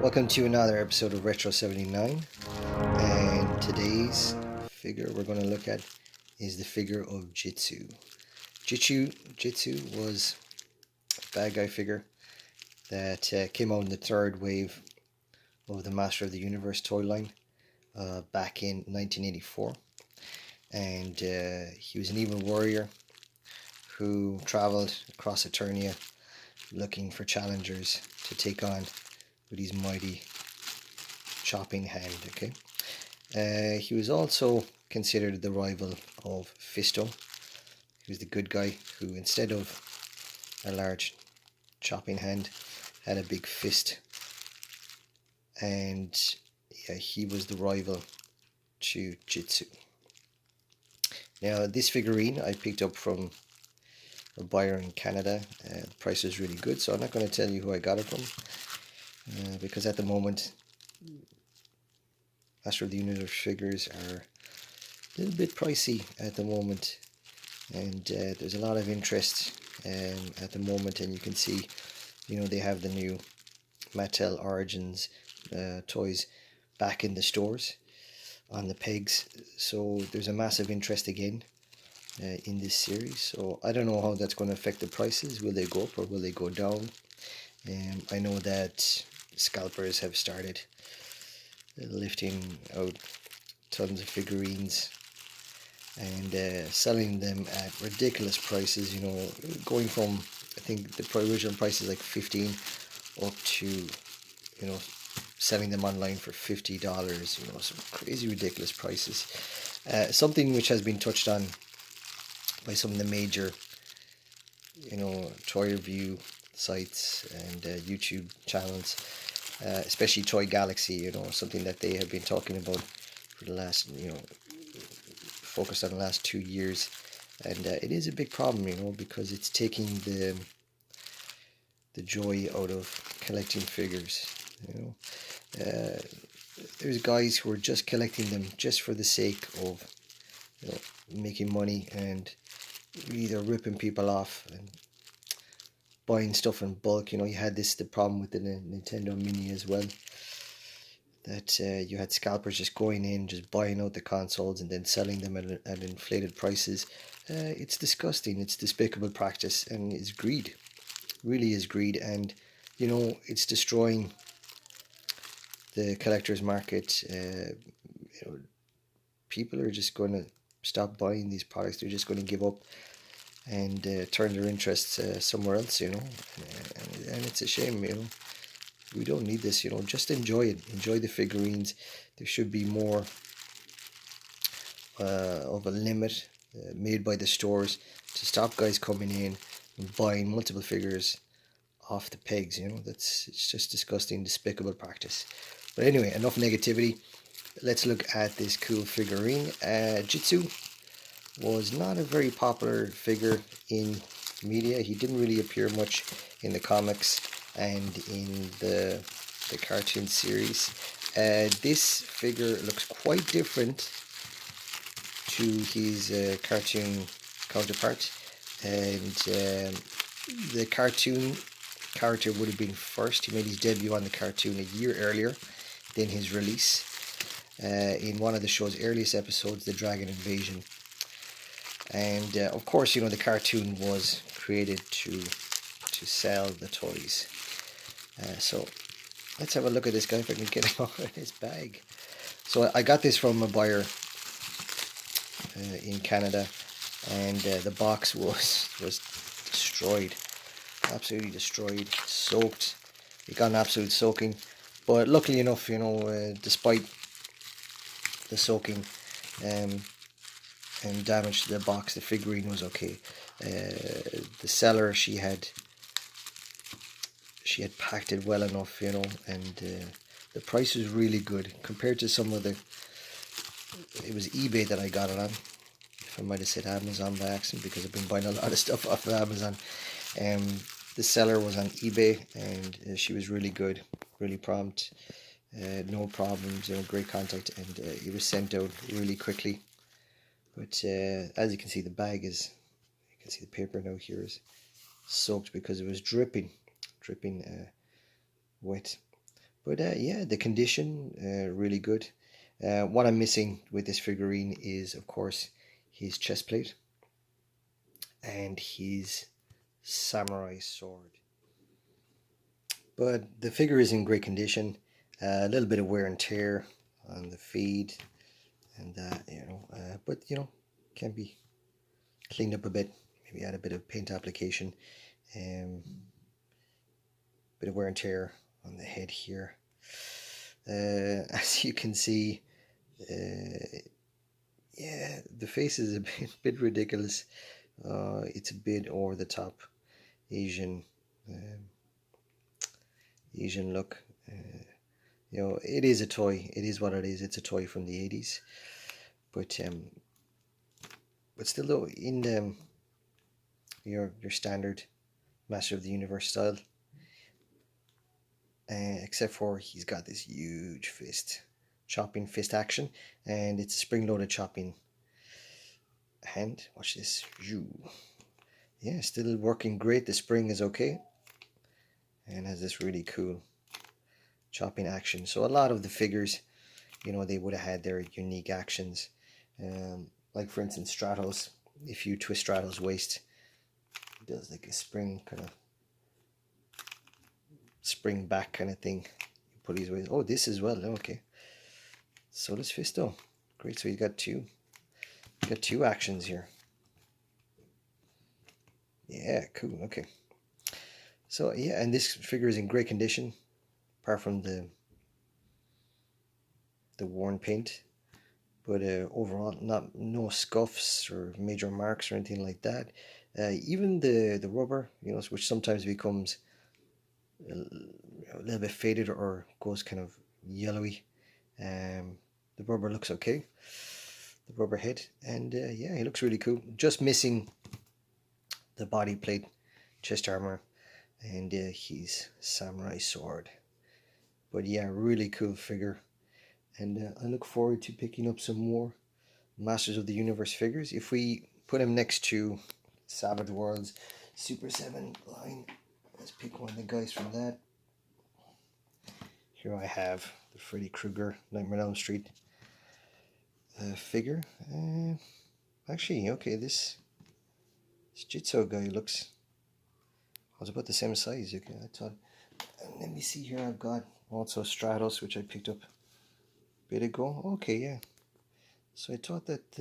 Welcome to another episode of Retro 79, and today's figure we're going to look at is the figure of Jitsu. Jitsu was a bad guy figure that came out in the third wave of the Master of the Universe toy line back in 1984, and he was an evil warrior who traveled across Eternia looking for challengers to take on with his mighty chopping hand. He was also considered the rival of Fisto. He was the good guy who, instead of a large chopping hand, had a big fist, and yeah, he was the rival to Jitsu. Now, this figurine I picked up from a buyer in Canada. The price was really good, so I'm not going to tell you who I got it from, because at the moment Master of the Universe figures are a little bit pricey at the moment, and there's a lot of interest at the moment, and you can see, they have the new Mattel Origins toys back in the stores on the pegs, so there's a massive interest again in this series. So I don't know how that's going to affect the prices. Will they go up or will they go down? I know that scalpers have started lifting out tons of figurines and selling them at ridiculous prices, going from, I think the original price is like 15 up to, selling them online for $50, some crazy ridiculous prices. Something which has been touched on by some of the major, toy review sites and YouTube channels, especially Toy Galaxy, something that they have been talking about for the last, focused on the last 2 years, and it is a big problem, because it's taking the joy out of collecting figures. There's guys who are just collecting them just for the sake of, making money, and really they're ripping people off and buying stuff in bulk. You had the problem with the Nintendo Mini as well, that you had scalpers just going in, just buying out the consoles and then selling them at inflated prices. It's disgusting. It's despicable practice, and it's greed. Really is greed, and it's destroying the collector's market. People are just going to stop buying these products. They're just going to give up and turn their interests somewhere else, and it's a shame. We don't need this. Just enjoy it. Enjoy the figurines. There should be more of a limit made by the stores to stop guys coming in and buying multiple figures off the pegs. It's just disgusting, despicable practice. But anyway, enough negativity. Let's look at this cool figurine. Jitsu was not a very popular figure in media. He didn't really appear much in the comics and in the cartoon series. This figure looks quite different to his cartoon counterpart, and the cartoon character would have been first. He made his debut on the cartoon a year earlier than his release in one of the show's earliest episodes, The Dragon Invasion. And of course, the cartoon was created to sell the toys. So let's have a look at this guy if I can get him out of his bag. So I got this from a buyer in Canada, and the box was destroyed, absolutely destroyed, soaked. It got an absolute soaking, but luckily enough, despite the soaking and damage to the box, the figurine was okay. The seller, she had packed it well enough, and the price was really good compared to some of the. It was eBay that I got it on. I might have said Amazon by accident, because I've been buying a lot of stuff off of Amazon. The seller was on eBay, and she was really good, really prompt, no problems, great contact, and it was sent out really quickly. But as you can see, the bag is, you can see the paper now here is soaked because it was dripping wet. But yeah, the condition, really good. What I'm missing with this figurine is, of course, his chest plate and his samurai sword. But the figure is in great condition. A little bit of wear and tear on the feet, and but can be cleaned up a bit. Maybe add a bit of paint application. Bit of wear and tear on the head here. As you can see, yeah, the face is a bit ridiculous. It's a bit over the top Asian Asian look. It is a toy. It is what it is. It's a toy from the 80s. But still, though, in your standard Master of the Universe style, except for he's got this huge fist, chopping fist action, and it's a spring-loaded chopping hand. Watch this. Yeah, still working great. The spring is okay, and has this really cool chopping action. So a lot of the figures, they would have had their unique actions. Like for instance, Stratos. If you twist Stratos' waist, it does like a spring back kind of thing. You put his waist. Oh, this as well. Okay. So does Fisto. Great. So you got two actions here. Yeah, cool. Okay. So yeah, and this figure is in great condition, apart from the worn paint. But overall, no scuffs or major marks or anything like that. Even the rubber, which sometimes becomes a little bit faded or goes kind of yellowy. The rubber looks okay. The rubber head, and yeah, he looks really cool. Just missing the body plate, chest armor, and his samurai sword. But yeah, really cool figure. And I look forward to picking up some more Masters of the Universe figures. If we put him next to Savage Worlds Super 7 line, let's pick one of the guys from that. Here I have the Freddy Krueger Nightmare on Elm Street figure. Actually, okay, this Jitsu guy looks, I was about the same size. Okay, I thought. And let me see here. I've got also Stratos, which I picked up a bit ago. Okay, yeah. So I thought that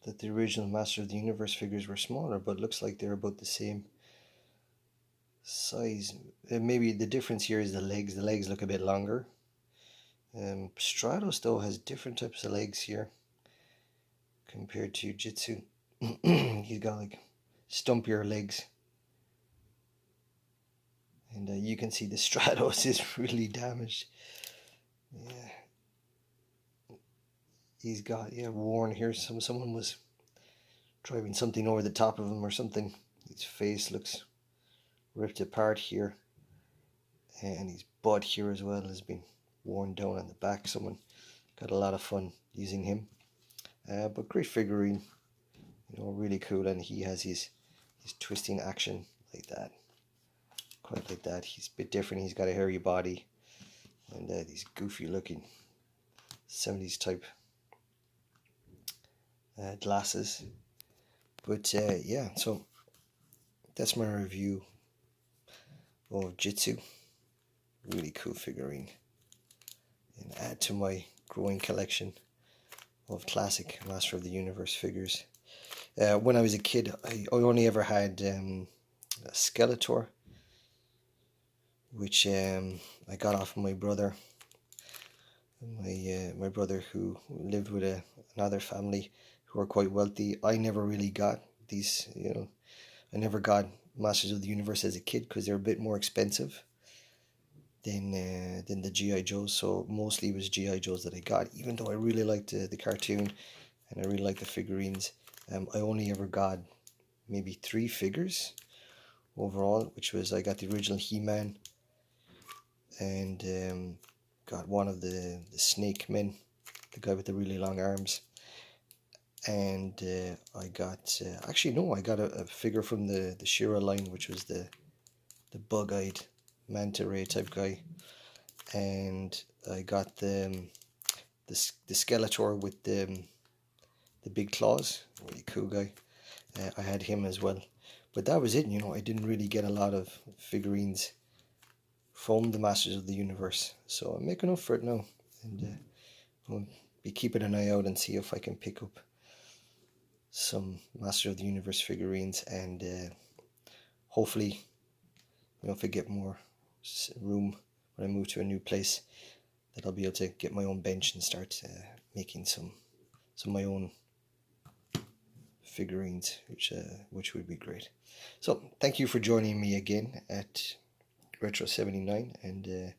that the original Master of the Universe figures were smaller, but looks like they're about the same size. Maybe the difference here is the legs. The legs look a bit longer. Stratos though has different types of legs here compared to Jitsu. He's got like stumpier legs, and you can see the Stratos is really damaged. Yeah, he's got worn here. Someone was driving something over the top of him or something. His face looks ripped apart here, and his butt here as well has been worn down on the back. Someone got a lot of fun using him. But great figurine, really cool, and he has his twisting action like that, quite like that. He's a bit different. He's got a hairy body and these goofy looking 70s type glasses. But yeah, so that's my review of Jitsu. Really cool figurine, and add to my growing collection of classic Master of the Universe figures. When I was a kid, I only ever had a Skeletor, which I got off of my brother. My brother, who lived with another family who were quite wealthy. I never really got these, I never got Masters of the Universe as a kid because they're a bit more expensive than the G.I. Joes. So mostly it was G.I. Joes that I got, even though I really liked the cartoon and I really liked the figurines. I only ever got maybe 3 figures overall, which was I got the original He-Man and got one of the Snake Men, the guy with the really long arms, and I got actually no, I got a figure from the She-Ra line, which was the bug-eyed manta ray type guy, and I got the Skeletor with the big claws, really cool guy. I had him as well, but that was it. You know, I didn't really get a lot of figurines from the Masters of the Universe, so I'm making up for it now, and I'll be keeping an eye out and see if I can pick up some Master of the Universe figurines, and hopefully, you know, if I get more room when I move to a new place, that I'll be able to get my own bench and start making some of my own figurines, which would be great. So thank you for joining me again at Retro 79, and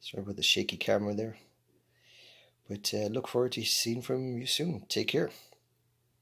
sorry about the shaky camera there, but look forward to seeing from you soon. Take care.